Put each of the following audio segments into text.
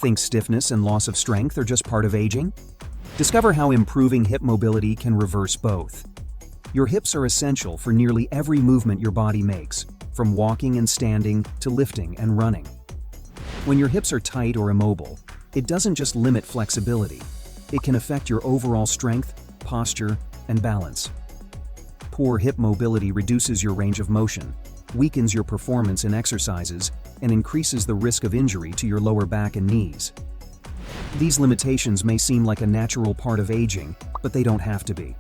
Think stiffness and loss of strength are just part of aging? Discover how improving hip mobility can reverse both. Your hips are essential for nearly every movement your body makes, from walking and standing to lifting and running. When your hips are tight or immobile, it doesn't just limit flexibility, it can affect your overall strength, posture, and balance. Poor hip mobility reduces your range of motion, weakens your performance in exercises, and increases the risk of injury to your lower back and knees. These limitations may seem like a natural part of aging, but they don't have to be.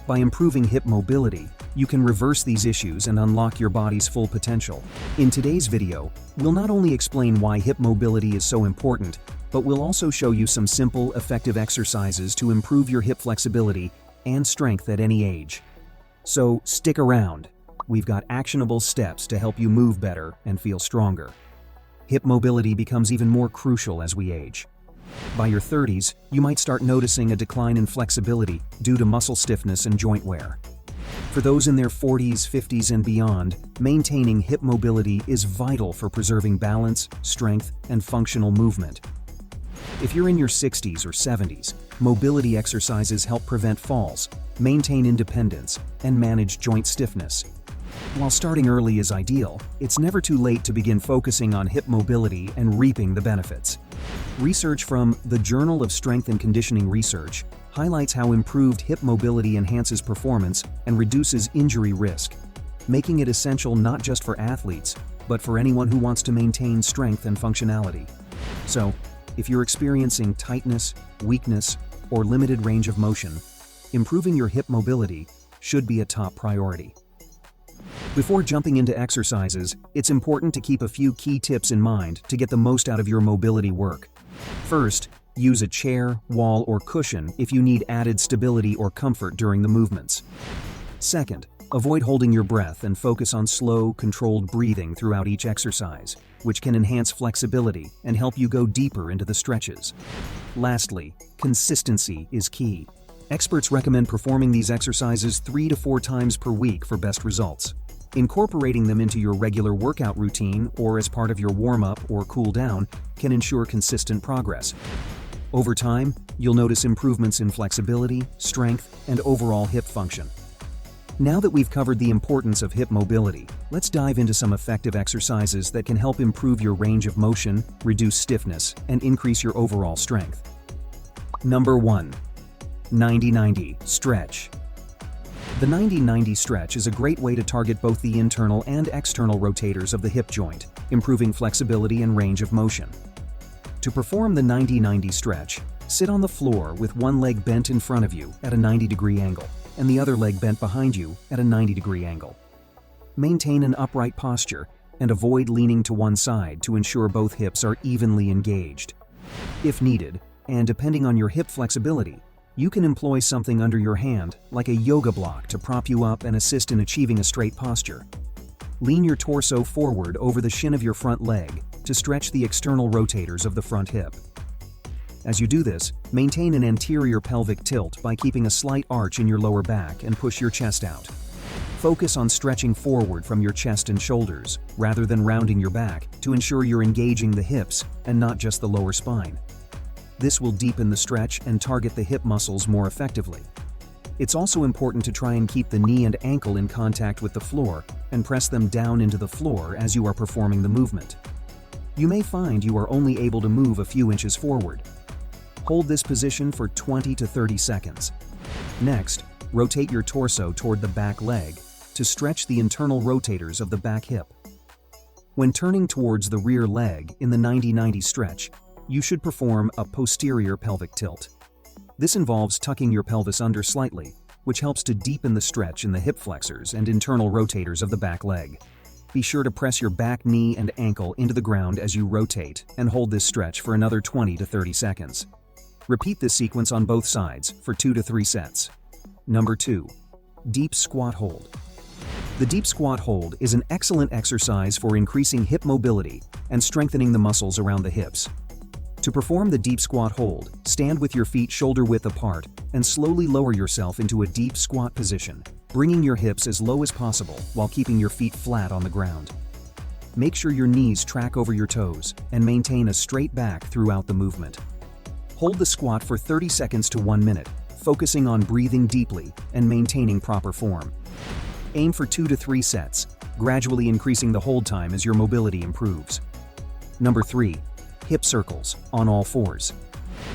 By improving hip mobility, you can reverse these issues and unlock your body's full potential. In today's video, we'll not only explain why hip mobility is so important, but we'll also show you some simple, effective exercises to improve your hip flexibility and strength at any age. So stick around. We've got actionable steps to help you move better and feel stronger. Hip mobility becomes even more crucial as we age. By your 30s, you might start noticing a decline in flexibility due to muscle stiffness and joint wear. For those in their 40s, 50s, and beyond, maintaining hip mobility is vital for preserving balance, strength, and functional movement. If you're in your 60s or 70s, mobility exercises help prevent falls, maintain independence, and manage joint stiffness. While starting early is ideal, it's never too late to begin focusing on hip mobility and reaping the benefits. Research from the Journal of Strength and Conditioning Research highlights how improved hip mobility enhances performance and reduces injury risk, making it essential not just for athletes, but for anyone who wants to maintain strength and functionality. So, if you're experiencing tightness, weakness, or limited range of motion, improving your hip mobility should be a top priority. Before jumping into exercises, it's important to keep a few key tips in mind to get the most out of your mobility work. First, use a chair, wall, or cushion if you need added stability or comfort during the movements. Second, avoid holding your breath and focus on slow, controlled breathing throughout each exercise, which can enhance flexibility and help you go deeper into the stretches. Lastly, consistency is key. Experts recommend performing these exercises 3 to 4 times per week for best results. Incorporating them into your regular workout routine or as part of your warm-up or cool-down can ensure consistent progress. Over time, you'll notice improvements in flexibility, strength, and overall hip function. Now that we've covered the importance of hip mobility, let's dive into some effective exercises that can help improve your range of motion, reduce stiffness, and increase your overall strength. Number 1. 90-90 Stretch. The 90-90 stretch is a great way to target both the internal and external rotators of the hip joint, improving flexibility and range of motion. To perform the 90-90 stretch, sit on the floor with one leg bent in front of you at a 90-degree angle, and the other leg bent behind you at a 90-degree angle. Maintain an upright posture and avoid leaning to one side to ensure both hips are evenly engaged. If needed, and depending on your hip flexibility, you can employ something under your hand, like a yoga block, to prop you up and assist in achieving a straight posture. Lean your torso forward over the shin of your front leg to stretch the external rotators of the front hip. As you do this, maintain an anterior pelvic tilt by keeping a slight arch in your lower back and push your chest out. Focus on stretching forward from your chest and shoulders, rather than rounding your back, to ensure you're engaging the hips and not just the lower spine. This will deepen the stretch and target the hip muscles more effectively. It's also important to try and keep the knee and ankle in contact with the floor and press them down into the floor as you are performing the movement. You may find you are only able to move a few inches forward. Hold this position for 20 to 30 seconds. Next, rotate your torso toward the back leg to stretch the internal rotators of the back hip. When turning towards the rear leg in the 90-90 stretch, you should perform a posterior pelvic tilt. This involves tucking your pelvis under slightly, which helps to deepen the stretch in the hip flexors and internal rotators of the back leg. Be sure to press your back knee and ankle into the ground as you rotate and hold this stretch for another 20 to 30 seconds. Repeat this sequence on both sides for 2 to 3 sets. Number 2. Deep squat hold. The deep squat hold is an excellent exercise for increasing hip mobility and strengthening the muscles around the hips. To perform the deep squat hold, stand with your feet shoulder-width apart and slowly lower yourself into a deep squat position, bringing your hips as low as possible while keeping your feet flat on the ground. Make sure your knees track over your toes and maintain a straight back throughout the movement. Hold the squat for 30 seconds to 1 minute, focusing on breathing deeply and maintaining proper form. Aim for 2 to 3 sets, gradually increasing the hold time as your mobility improves. Number 3. Hip circles on all fours.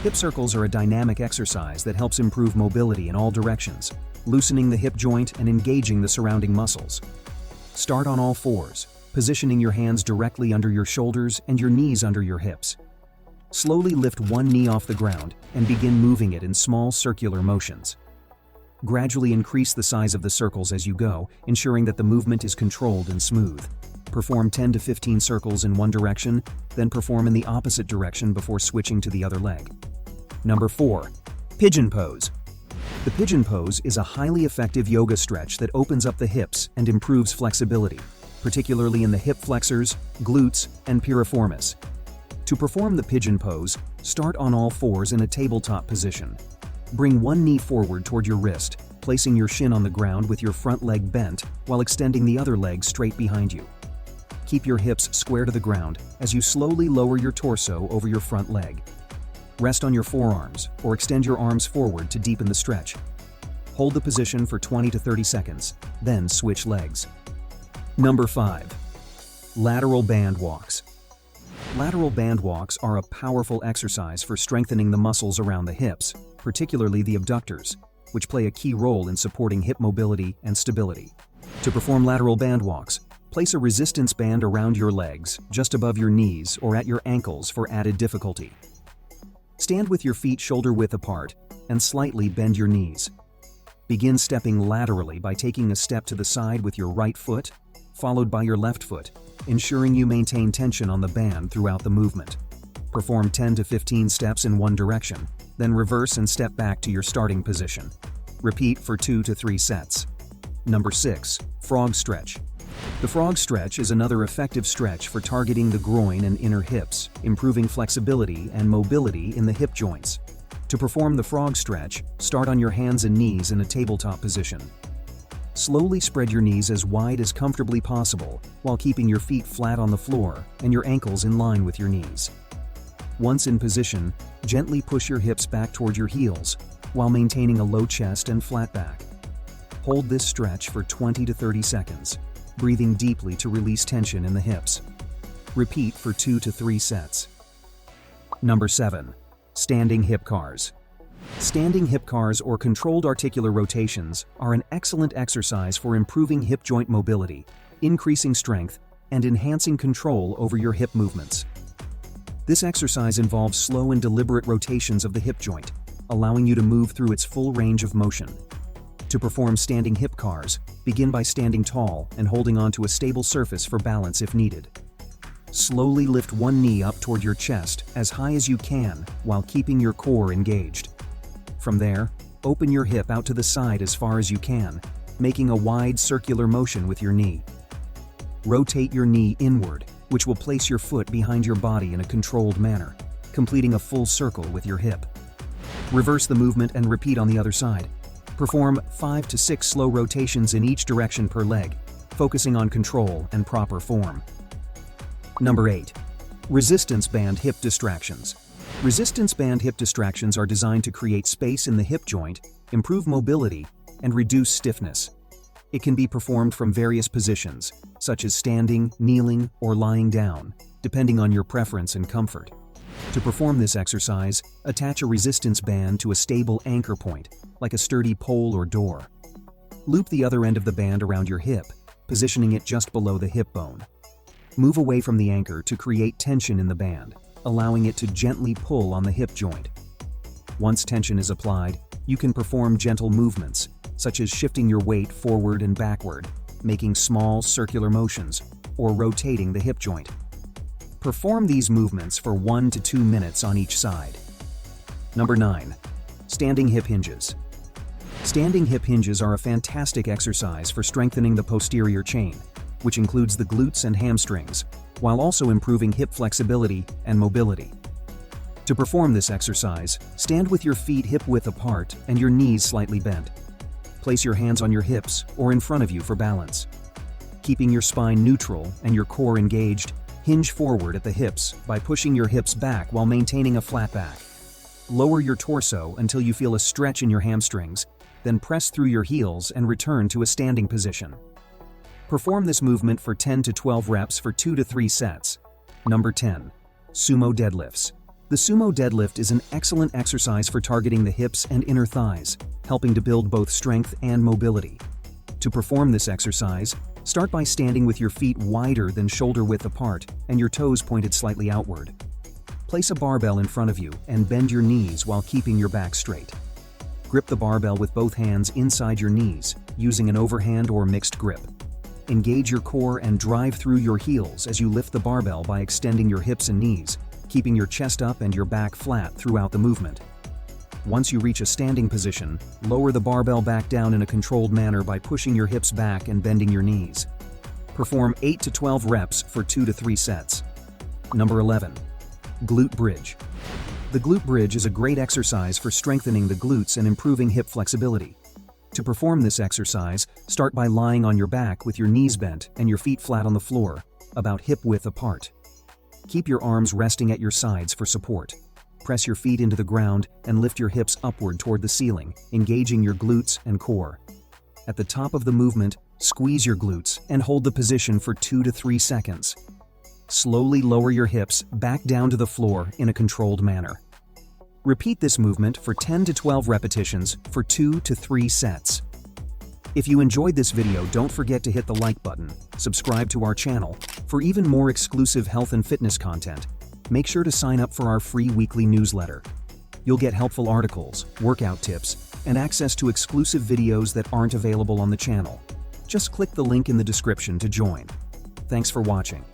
Hip circles are a dynamic exercise that helps improve mobility in all directions, loosening the hip joint and engaging the surrounding muscles. Start on all fours, positioning your hands directly under your shoulders and your knees under your hips. Slowly lift one knee off the ground and begin moving it in small circular motions. Gradually increase the size of the circles as you go, ensuring that the movement is controlled and smooth. Perform 10 to 15 circles in one direction, then perform in the opposite direction before switching to the other leg. Number 4. Pigeon pose. The pigeon pose is a highly effective yoga stretch that opens up the hips and improves flexibility, particularly in the hip flexors, glutes, and piriformis. To perform the pigeon pose, start on all fours in a tabletop position. Bring one knee forward toward your wrist, placing your shin on the ground with your front leg bent while extending the other leg straight behind you. Keep your hips square to the ground as you slowly lower your torso over your front leg. Rest on your forearms or extend your arms forward to deepen the stretch. Hold the position for 20 to 30 seconds, then switch legs. Number 5. Lateral band walks. Lateral band walks are a powerful exercise for strengthening the muscles around the hips, particularly the abductors, which play a key role in supporting hip mobility and stability. To perform lateral band walks, place a resistance band around your legs, just above your knees or at your ankles for added difficulty. Stand with your feet shoulder-width apart and slightly bend your knees. Begin stepping laterally by taking a step to the side with your right foot, followed by your left foot, ensuring you maintain tension on the band throughout the movement. Perform 10 to 15 steps in one direction, then reverse and step back to your starting position. Repeat for 2 to 3 sets. Number 6. Frog stretch. The frog stretch is another effective stretch for targeting the groin and inner hips, improving flexibility and mobility in the hip joints. To perform the frog stretch, start on your hands and knees in a tabletop position. Slowly spread your knees as wide as comfortably possible while keeping your feet flat on the floor and your ankles in line with your knees. Once in position, gently push your hips back toward your heels while maintaining a low chest and flat back. Hold this stretch for 20 to 30 seconds, breathing deeply to release tension in the hips. Repeat for 2 to 3 sets. Number 7. Standing hip cars. Standing hip cars or controlled articular rotations are an excellent exercise for improving hip joint mobility, increasing strength, and enhancing control over your hip movements. This exercise involves slow and deliberate rotations of the hip joint, allowing you to move through its full range of motion. To perform standing hip cars, begin by standing tall and holding onto a stable surface for balance if needed. Slowly lift one knee up toward your chest as high as you can while keeping your core engaged. From there, open your hip out to the side as far as you can, making a wide circular motion with your knee. Rotate your knee inward, which will place your foot behind your body in a controlled manner, completing a full circle with your hip. Reverse the movement and repeat on the other side. Perform 5 to 6 slow rotations in each direction per leg, focusing on control and proper form. Number 8. Resistance band hip distractions. Resistance band hip distractions are designed to create space in the hip joint, improve mobility, and reduce stiffness. It can be performed from various positions, such as standing, kneeling, or lying down, depending on your preference and comfort. To perform this exercise, attach a resistance band to a stable anchor point, like a sturdy pole or door. Loop the other end of the band around your hip, positioning it just below the hip bone. Move away from the anchor to create tension in the band, allowing it to gently pull on the hip joint. Once tension is applied, you can perform gentle movements, such as shifting your weight forward and backward, making small circular motions, or rotating the hip joint. Perform these movements for 1 to 2 minutes on each side. Number 9. Standing hip hinges. Standing hip hinges are a fantastic exercise for strengthening the posterior chain, which includes the glutes and hamstrings, while also improving hip flexibility and mobility. To perform this exercise, stand with your feet hip-width apart and your knees slightly bent. Place your hands on your hips or in front of you for balance. Keeping your spine neutral and your core engaged, hinge forward at the hips by pushing your hips back while maintaining a flat back. Lower your torso until you feel a stretch in your hamstrings, then press through your heels and return to a standing position. Perform this movement for 10 to 12 reps for 2 to 3 sets. Number 10. Sumo deadlifts. The sumo deadlift is an excellent exercise for targeting the hips and inner thighs, helping to build both strength and mobility. To perform this exercise, start by standing with your feet wider than shoulder width apart and your toes pointed slightly outward. Place a barbell in front of you and bend your knees while keeping your back straight. Grip the barbell with both hands inside your knees, using an overhand or mixed grip. Engage your core and drive through your heels as you lift the barbell by extending your hips and knees, keeping your chest up and your back flat throughout the movement. Once you reach a standing position, lower the barbell back down in a controlled manner by pushing your hips back and bending your knees. Perform 8 to 12 reps for 2 to 3 sets. Number 11. Glute bridge. The glute bridge is a great exercise for strengthening the glutes and improving hip flexibility. To perform this exercise, start by lying on your back with your knees bent and your feet flat on the floor, about hip width apart. Keep your arms resting at your sides for support. Press your feet into the ground and lift your hips upward toward the ceiling, engaging your glutes and core. At the top of the movement, squeeze your glutes and hold the position for 2 to 3 seconds. Slowly lower your hips back down to the floor in a controlled manner. Repeat this movement for 10 to 12 repetitions for 2 to 3 sets. If you enjoyed this video, don't forget to hit the like button, subscribe to our channel. For even more exclusive health and fitness content, make sure to sign up for our free weekly newsletter. You'll get helpful articles, workout tips, and access to exclusive videos that aren't available on the channel. Just click the link in the description to join. Thanks for watching.